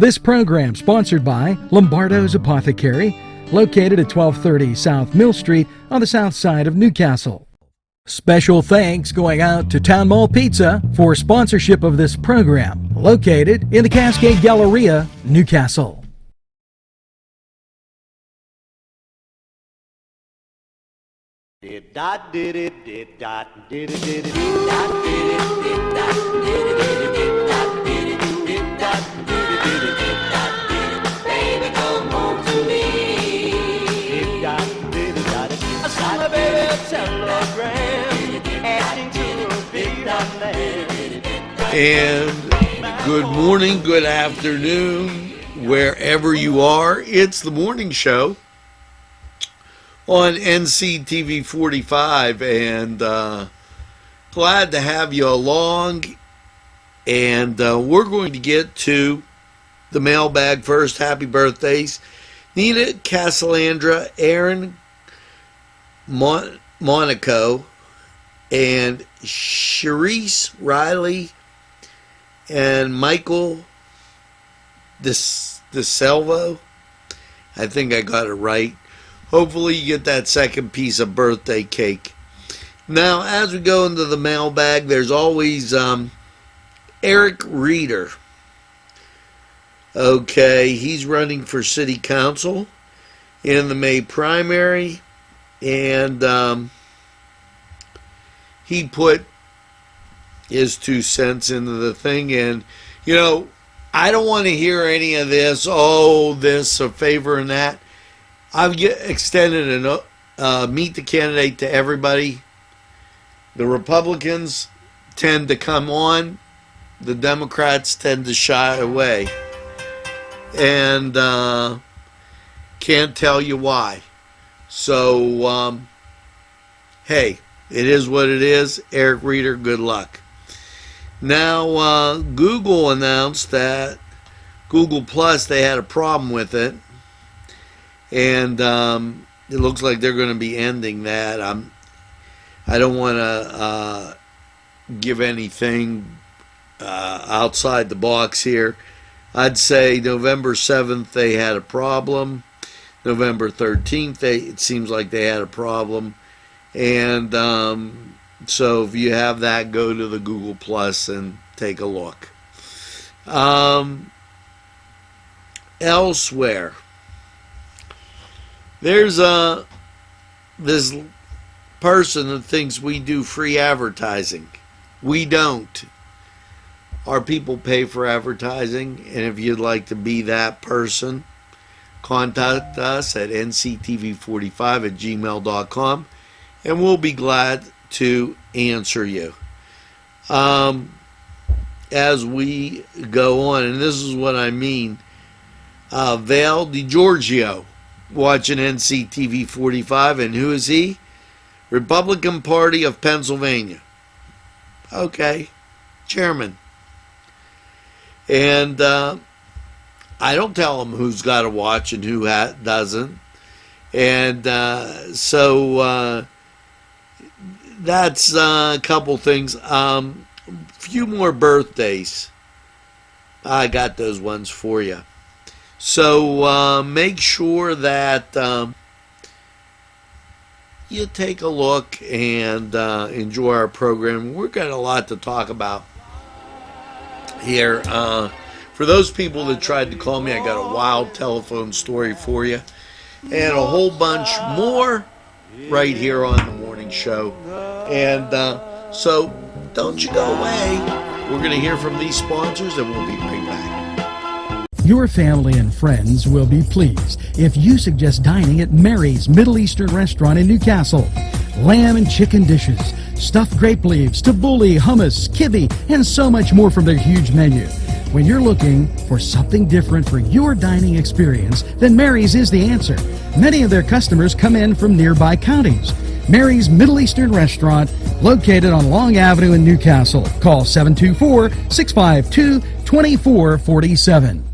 This program sponsored by Lombardo's Apothecary, located at 1230 South Mill Street on the south side of Newcastle. Special thanks going out to Town Mall Pizza for sponsorship of this program, located in the Cascade Galleria, Newcastle. And good morning, good afternoon, wherever you are. It's the morning show on NCTV45, and glad to have you along. And we're going to get to the mailbag first. Happy birthdays. Nina Casalandra, Aaron Monaco, and Sharice Riley, and Michael DeSalvo. I think I got it right. Hopefully you get that second piece of birthday cake. Now, as we go into the mailbag, there's always Eric Reeder. Okay, he's running for city council in the May primary, and he put his 2 cents into the thing. And, you know, I don't want to hear any of this, oh, this, a favor and that. I've extended a meet the candidate to everybody. The Republicans tend to come on. The Democrats tend to shy away. And can't tell you why. So, hey, it is what it is. Eric Reeder, good luck. Now, Google announced that Google Plus, they had a problem with it. And it looks like they're going to be ending that. I don't want to give anything outside the box here. I'd say November 7th they had a problem. November 13th it seems like they had a problem. And so if you have that, go to the Google Plus and take a look. Elsewhere, there's this person that thinks we do free advertising. We don't. Our people pay for advertising, and if you'd like to be that person, contact us at nctv45@gmail.com, and we'll be glad to answer you. As we go on, and this is what I mean, Val DiGiorgio watching NCTV45, and who is he? Republican Party of Pennsylvania. Okay, chairman. And I don't tell him who's got to watch and who doesn't. And so that's a couple things. Few more birthdays. I got those ones for you. So make sure that you take a look and enjoy our program. We've got a lot to talk about here. For those people that tried to call me, I got a wild telephone story for you, and a whole bunch more right here on the morning show. And so don't you go away. We're going to hear from these sponsors, and we'll be right back. Your family and friends will be pleased if you suggest dining at Mary's Middle Eastern Restaurant in Newcastle. Lamb and chicken dishes, stuffed grape leaves, tabbouleh, hummus, kibbe, and so much more from their huge menu. When you're looking for something different for your dining experience, then Mary's is the answer. Many of their customers come in from nearby counties. Mary's Middle Eastern Restaurant, located on Long Avenue in Newcastle. Call 724-652-2447.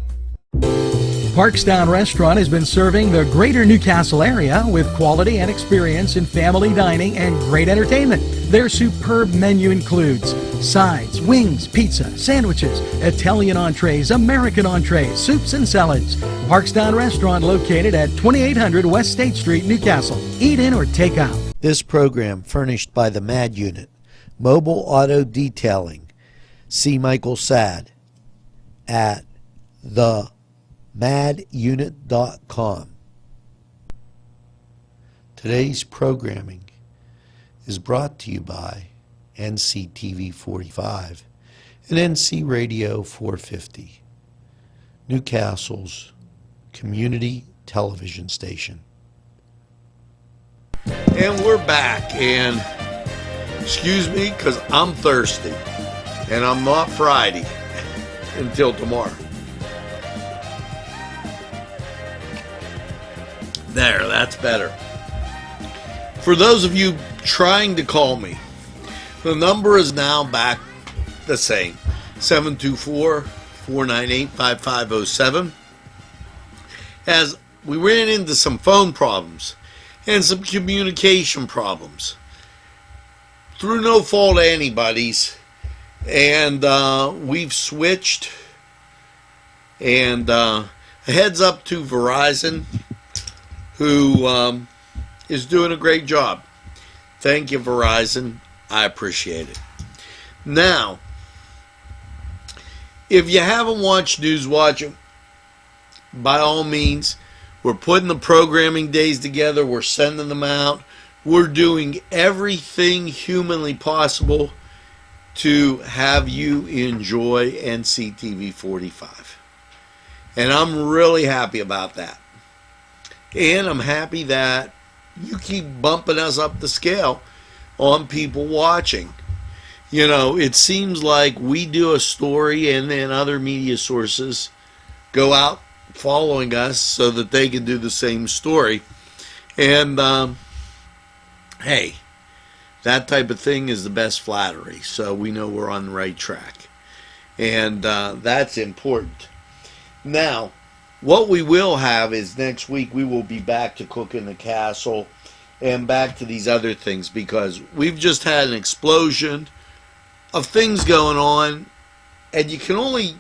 Parkstown Restaurant has been serving the greater Newcastle area with quality and experience in family dining and great entertainment. Their superb menu includes sides, wings, pizza, sandwiches, Italian entrees, American entrees, soups and salads. Parkstown Restaurant located at 2800 West State Street, Newcastle. Eat in or take out. This program furnished by the MAD Unit, Mobile Auto Detailing. See Michael Sad at themadunit.com. Today's programming is brought to you by NCTV45 and NC Radio 450, Newcastle's community television station. And we're back, and excuse me because I'm thirsty and I'm not Friday until tomorrow. There, that's better. For those of you trying to call me, the number is now back the same, 724-498-5507. As we ran into some phone problems and some communication problems through no fault of anybody's, and we've switched, and a heads up to Verizon, who is doing a great job. Thank you, Verizon. I appreciate it. Now, if you haven't watched News Watch, by all means, we're putting the programming days together. We're sending them out. We're doing everything humanly possible to have you enjoy NCTV 45. And I'm really happy about that. And I'm happy that you keep bumping us up the scale on people watching. You know, it seems like we do a story and then other media sources go out following us so that they can do the same story. And, hey, that type of thing is the best flattery. So we know we're on the right track. And that's important. Now, what we will have is next week we will be back to Cooking the Castle and back to these other things, because we've just had an explosion of things going on, and you can only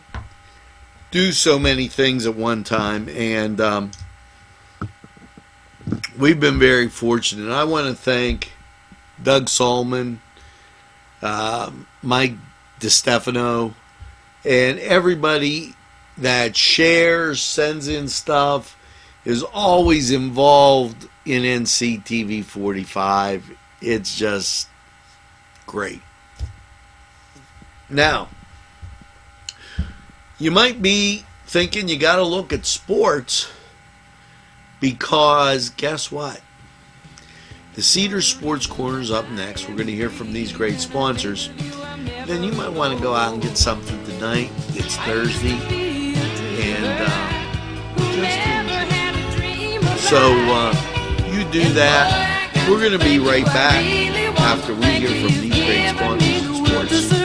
do so many things at one time, and we've been very fortunate. I want to thank Doug Solomon, Mike DeStefano, and everybody that shares, sends in stuff, is always involved in NCTV 45. It's just great. Now, you might be thinking you got to look at sports, because guess what? The Cedar Sports Corner is up next. We're going to hear from these great sponsors. Then you might want to go out and get something tonight. It's Thursday. And just enjoy. So you do that. We're going to be right back after we hear from these great sponsors of sports.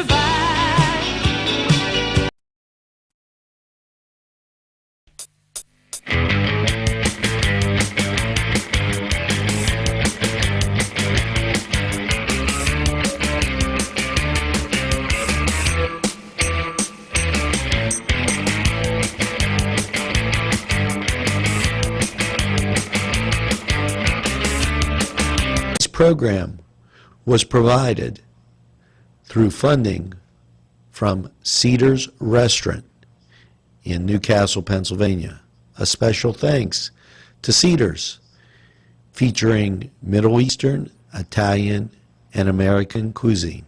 Program was provided through funding from Cedars Restaurant in Newcastle, Pennsylvania. A special thanks to Cedars, featuring Middle Eastern, Italian, and American cuisine.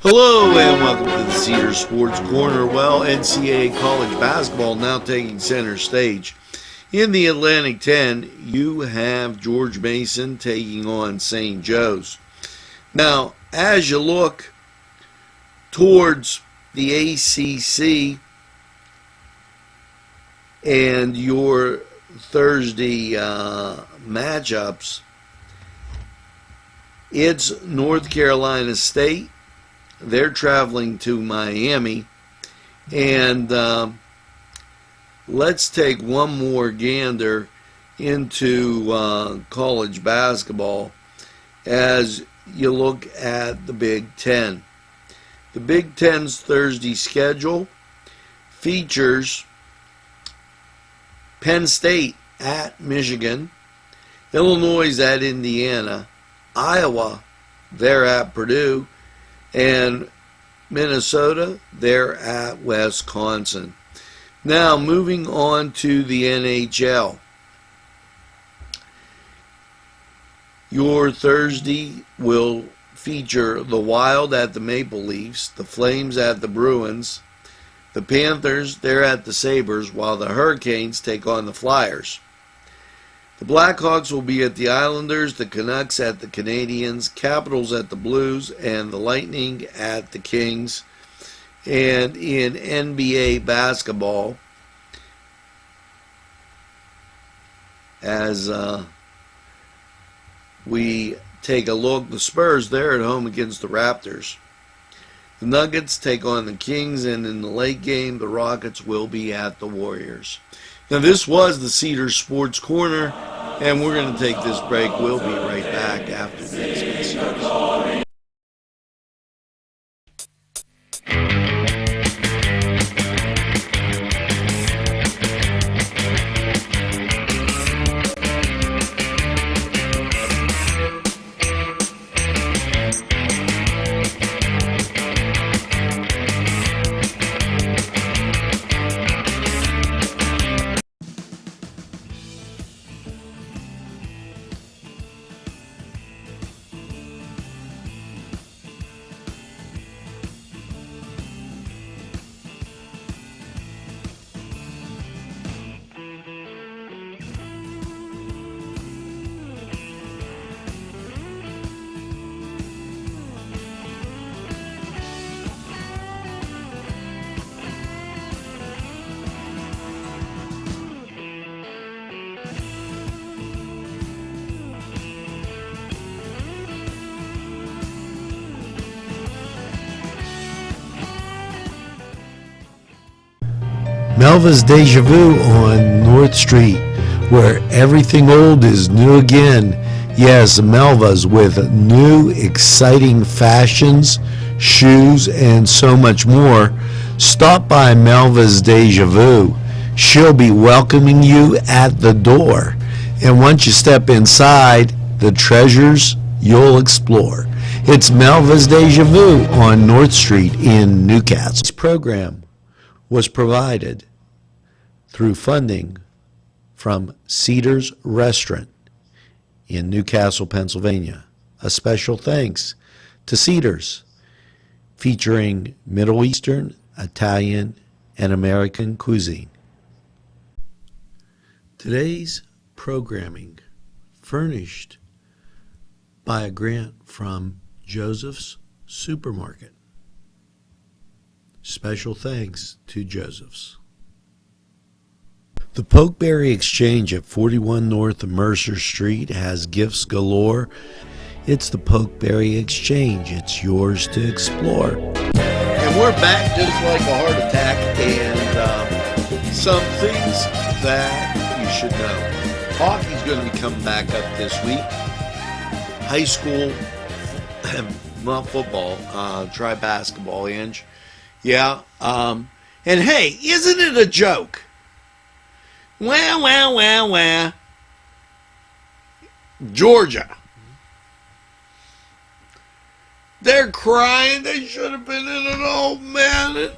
Hello and welcome to the Cedar Sports Corner. Well, NCAA college basketball now taking center stage. In the Atlantic 10, you have George Mason taking on St. Joe's. Now, as you look towards the ACC and your Thursday matchups, it's North Carolina State. They're traveling to Miami. And let's take one more gander into college basketball as you look at the Big Ten. The Big Ten's Thursday schedule features Penn State at Michigan, Illinois at Indiana, Iowa, they're at Purdue, and Minnesota, they're at Wisconsin. Now, moving on to the NHL. Your Thursday will feature the Wild at the Maple Leafs, the Flames at the Bruins, the Panthers, they're at the Sabres, while the Hurricanes take on the Flyers. The Blackhawks will be at the Islanders, the Canucks at the Canadiens, Capitals at the Blues, and the Lightning at the Kings. And in NBA basketball, as we take a look, the Spurs, they're at home against the Raptors. The Nuggets take on the Kings, and in the late game, the Rockets will be at the Warriors. Now, this was the Cedar Sports Corner, and we're going to take this break. We'll be right back after these messages. Melva's Deja Vu on North Street, where everything old is new again. Yes, Melva's with new, exciting fashions, shoes, and so much more. Stop by Melva's Deja Vu. She'll be welcoming you at the door. And once you step inside, the treasures you'll explore. It's Melva's Deja Vu on North Street in Newcastle. This program was provided through funding from Cedar's Restaurant in Newcastle, Pennsylvania. A special thanks to Cedar's, featuring Middle Eastern, Italian, and American cuisine. Today's programming furnished by a grant from Joseph's Supermarket. Special thanks to Joseph's. The Pokeberry Exchange at 41 North Mercer Street has gifts galore. It's the Pokeberry Exchange. It's yours to explore. And we're back just like a heart attack, and some things that you should know. Hockey's going to be coming back up this week. High school, not football, try basketball, Ange. Yeah. And hey, isn't it a joke? Wah. Georgia. They're crying. They should have been in it. Oh, man.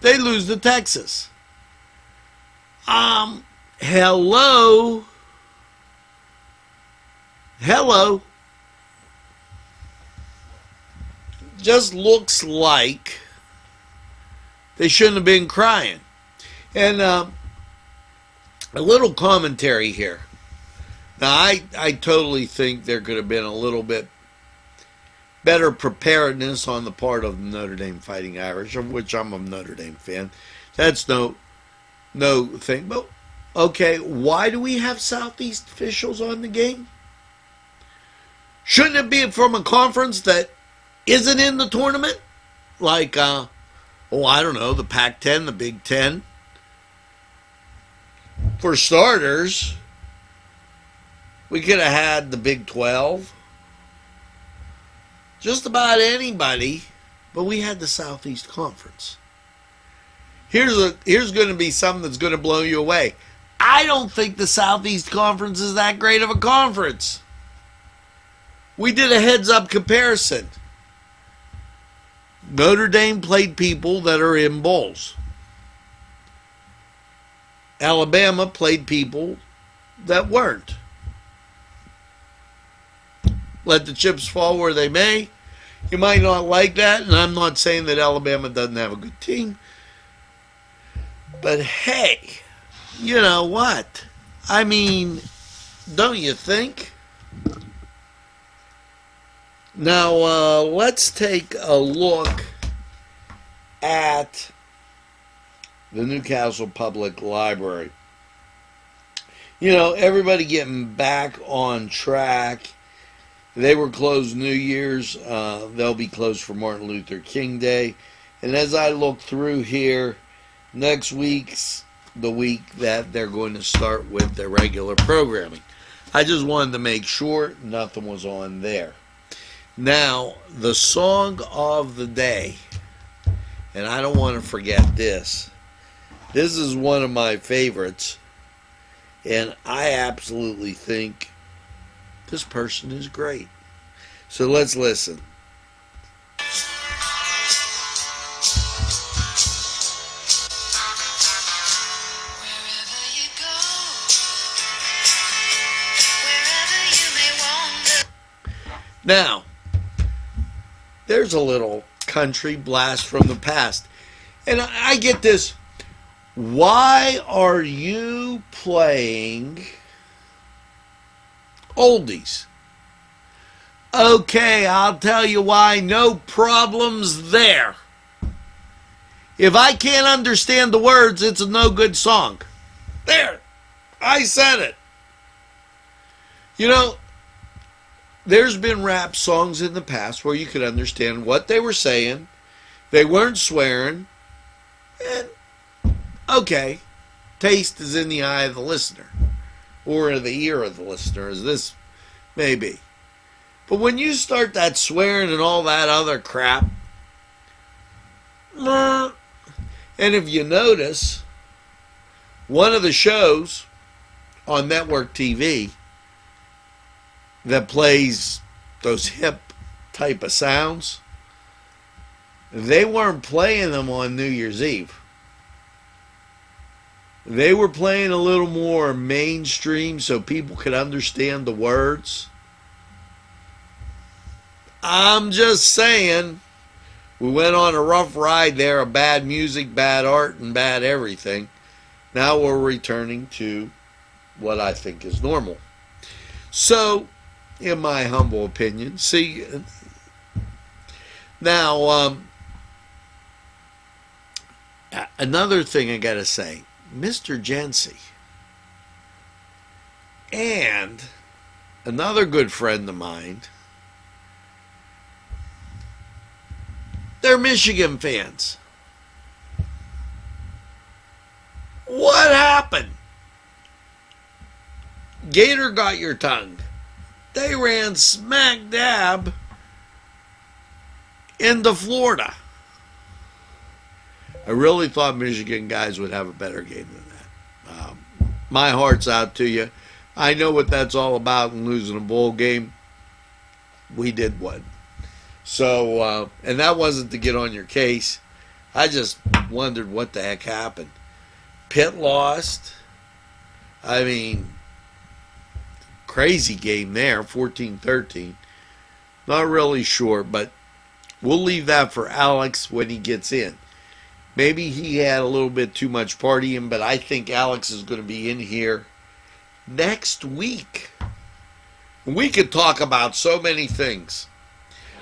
They lose to Texas. Hello. just looks like they shouldn't have been crying. And a little commentary here. Now, I totally think there could have been a little bit better preparedness on the part of the Notre Dame Fighting Irish, of which I'm a Notre Dame fan. That's no thing. But, okay, why do we have Southeast officials on the game? Shouldn't it be from a conference that isn't in the tournament? Like, I don't know, the Pac-10, the Big Ten. For starters, we could have had the Big 12. Just about anybody, but we had the Southeast Conference. Here's going to be something that's going to blow you away. I don't think the Southeast Conference is that great of a conference. We did a heads-up comparison. Notre Dame played people that are in bowls. Alabama played people that weren't. Let the chips fall where they may. You might not like that, and I'm not saying that Alabama doesn't have a good team. But hey, you know what? I mean, don't you think? Now, let's take a look at the Newcastle Public Library. You know, everybody getting back on track. They were closed New Year's. They'll be closed for Martin Luther King Day. And as I look through here, next week's the week that they're going to start with their regular programming. I just wanted to make sure nothing was on there. Now, the song of the day, and I don't want to forget this. This is one of my favorites, and I absolutely think this person is great. So let's listen. Now, there's a little country blast from the past. And I get this. Why are you playing oldies? Okay, I'll tell you why. No problems there. If I can't understand the words, it's a no good song. There. I said it. You know, there's been rap songs in the past where you could understand what they were saying. They weren't swearing. And, okay, taste is in the eye of the listener. Or in the ear of the listener, as this may be. But when you start that swearing and all that other crap, and if you notice, one of the shows on network TV that plays those hip type of sounds, they weren't playing them on New Year's Eve. They were playing a little more mainstream so people could understand the words. I'm just saying, we went on a rough ride there of bad music, bad art, and bad everything. Now we're returning to what I think is normal. So, in my humble opinion, see, now, another thing I gotta say, Mr. Jency and another good friend of mine, they're Michigan fans. What happened? Gator got your tongue. They ran smack dab into Florida. I really thought Michigan guys would have a better game than that. My heart's out to you. I know what that's all about in losing a bowl game. We did one. So, and that wasn't to get on your case. I just wondered what the heck happened. Pitt lost. I mean, crazy game there, 14-13. Not really sure, but we'll leave that for Alex when he gets in. Maybe he had a little bit too much partying, but I think Alex is going to be in here next week. We could talk about so many things.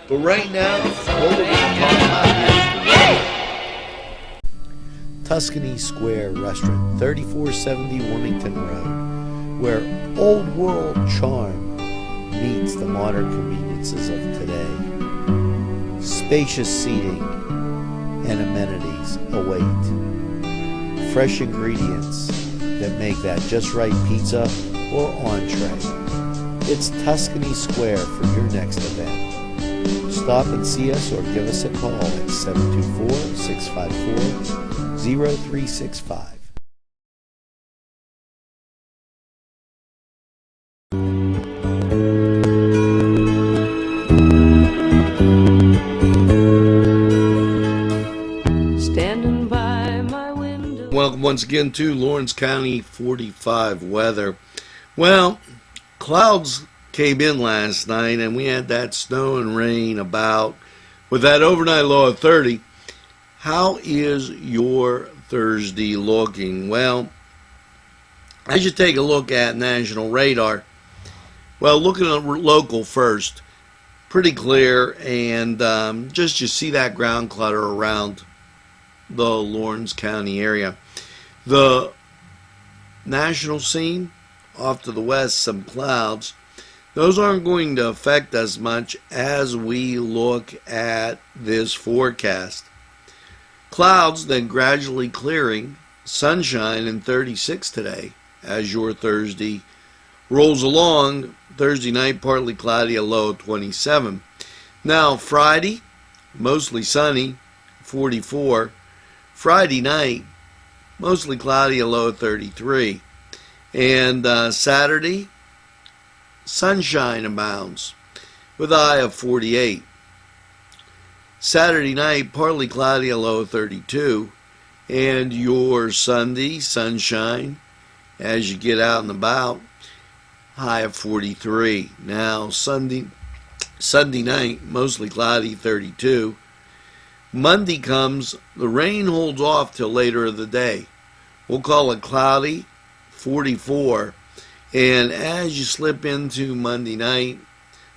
But right now, what we're going to talk about is Tuscany Square Restaurant, 3470 Wilmington Road, where old world charm meets the modern conveniences of today. Spacious seating and amenities await. Fresh ingredients that make that just right pizza or entree. It's Tuscany Square for your next event. Stop and see us or give us a call at 724-654-0365. Standing by my window. welcome once again to Lawrence County 45 weather. Well, clouds came in last night and we had that snow and rain about with that overnight low of 30. How is your Thursday looking? Well, as you take a look at national radar, well, looking at local first, pretty clear, and just you see that ground clutter around the Lawrence County area. The national scene, off to the west, some clouds. Those aren't going to affect us much as we look at this forecast. Clouds then gradually clearing, sunshine in 36 today as your Thursday rolls along. Thursday night partly cloudy, a low of 27. Now Friday, mostly sunny, 44. Friday night, mostly cloudy, a low of 33. And Saturday, sunshine abounds with a high of 48. Saturday night, partly cloudy, a low of 32. And your Sunday, sunshine as you get out and about, high of 43. Now Sunday night, mostly cloudy, 32. Monday comes, the rain holds off till later of the day. We'll call it cloudy, 44. And as you slip into Monday night,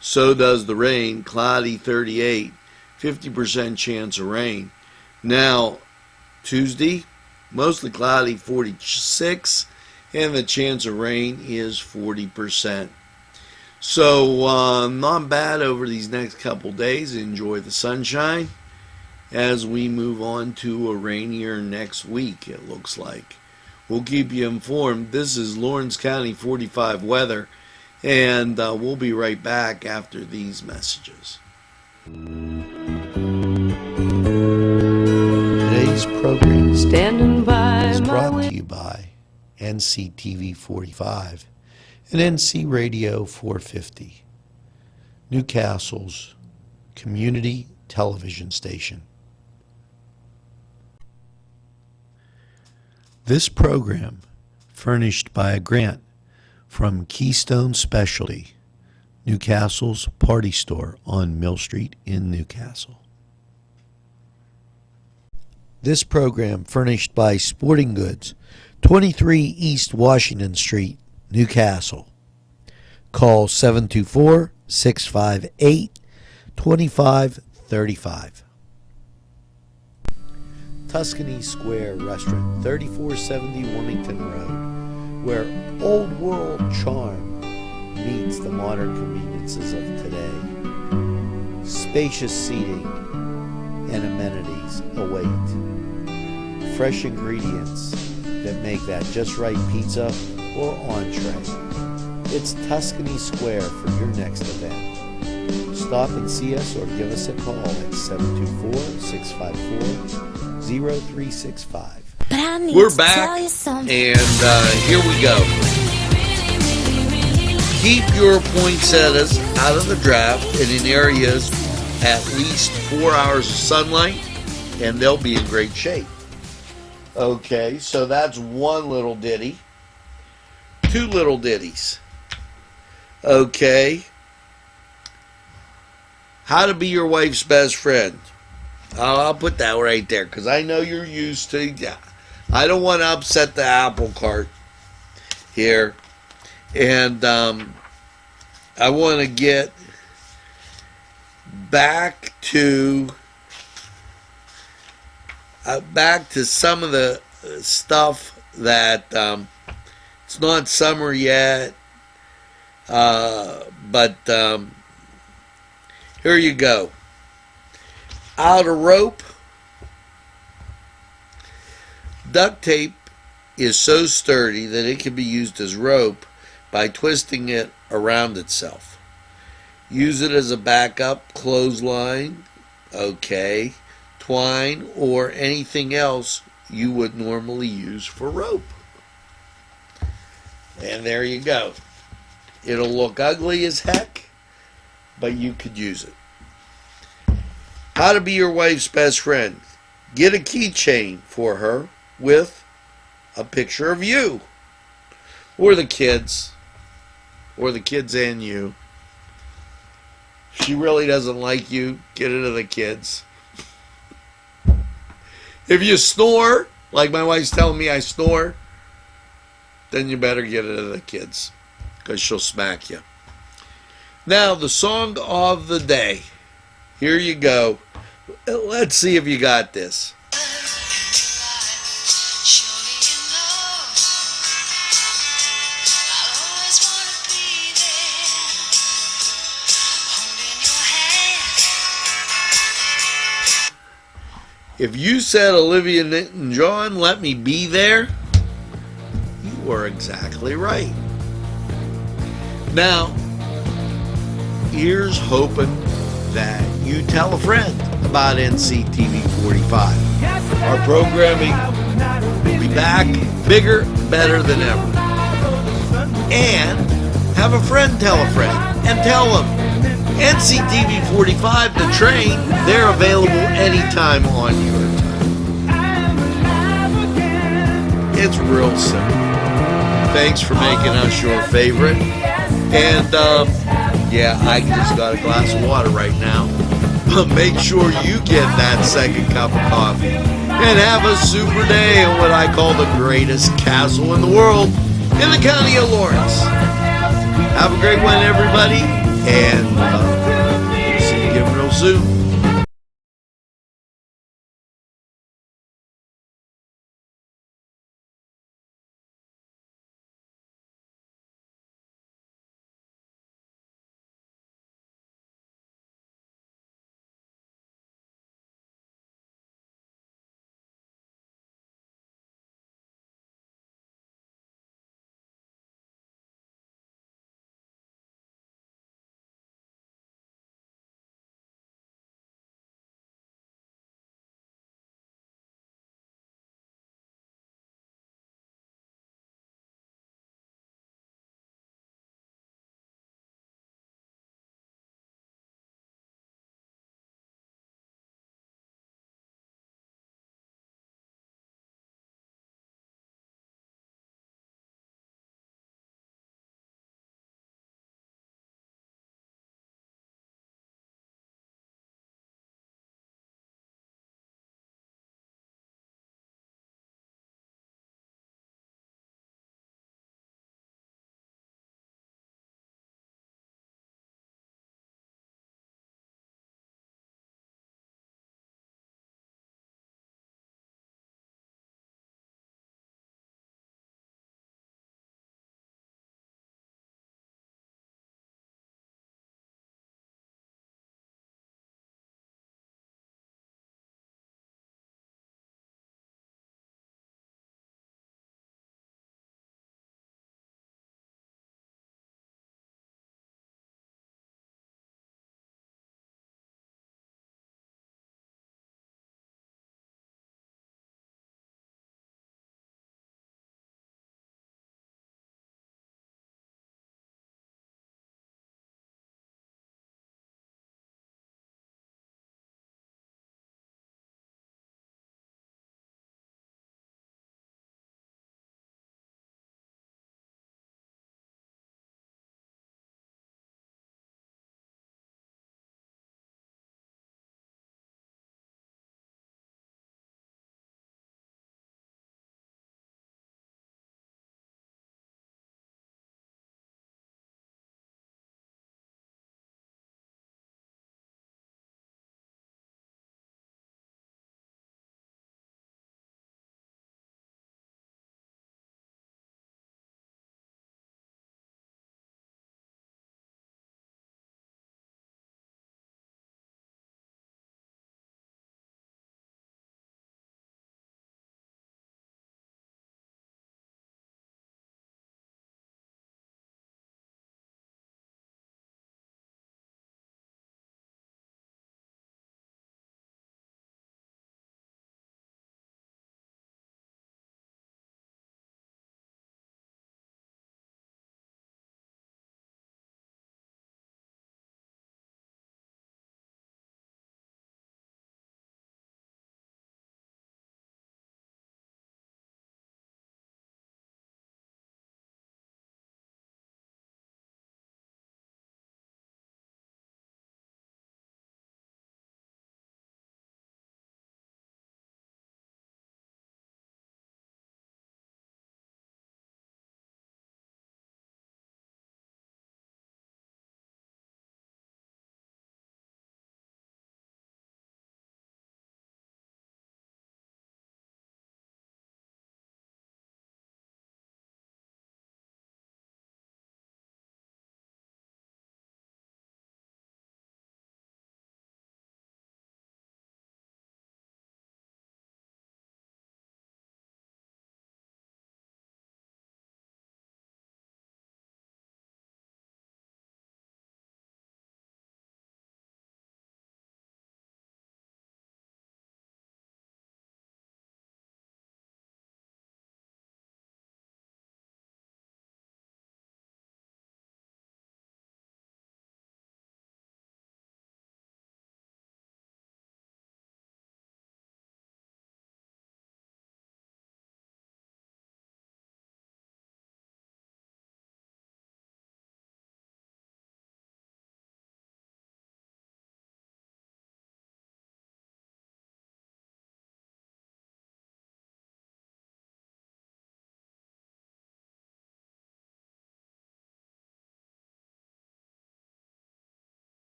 so does the rain, cloudy, 38, 50% chance of rain. Now, Tuesday, mostly cloudy, 46, and the chance of rain is 40%. So, not bad over these next couple days. Enjoy the sunshine as we move on to a rainier next week, it looks like. We'll keep you informed. This is Lawrence County 45 weather, and we'll be right back after these messages. Today's program Standing by is my brought window. to you by NCTV45 and NC Radio 450, Newcastle's community television station. This program furnished by a grant from Keystone Specialty, Newcastle's party store on Mill Street in Newcastle. This program furnished by Sporting Goods, 23 East Washington Street, Newcastle. Call 724-658-2535. Tuscany Square Restaurant, 3470 Wilmington Road, where old world charm meets the modern conveniences of today. Spacious seating and amenities await. Fresh ingredients that make that just right pizza or entree. It's Tuscany Square for your next event. Stop and see us or give us a call at 724-654-0365. We're back, and here we go. Keep your poinsettias out of the draft and in areas at least 4 hours of sunlight, and they'll be in great shape. Okay, so that's one little ditty. Two little ditties. Okay. How to be your wife's best friend. I'll put that right there because I know you're used to. Yeah, I don't want to upset the apple cart here, and I want to get back to some of the stuff that it's not summer yet, but here you go. Out of rope. Duct tape is so sturdy that it can be used as rope by twisting it around itself. Use it as a backup, clothesline, okay, twine, or anything else you would normally use for rope. And there you go. It'll look ugly as heck, but you could use it. How to be your wife's best friend. Get a keychain for her with a picture of you. Or the kids. Or the kids and you. If she really doesn't like you, get it to the kids. If you snore, like my wife's telling me I snore, then you better get it to the kids, because she'll smack you. Now, the song of the day. Here you go. Let's see if you got this. If you said Olivia Newton-John, let me be there, you were exactly right. Now, here's hoping that you tell a friend about NCTV45. Our programming will be back bigger, better than ever. And have a friend tell a friend and tell them NCTV45, the train, they're available anytime on your time. It's real simple. Thanks for making us your favorite. And yeah, I just got a glass of water right now. But make sure you get that second cup of coffee. And have a super day in what I call the greatest castle in the world, in the county of Lawrence. Have a great one, everybody. And see you again real soon.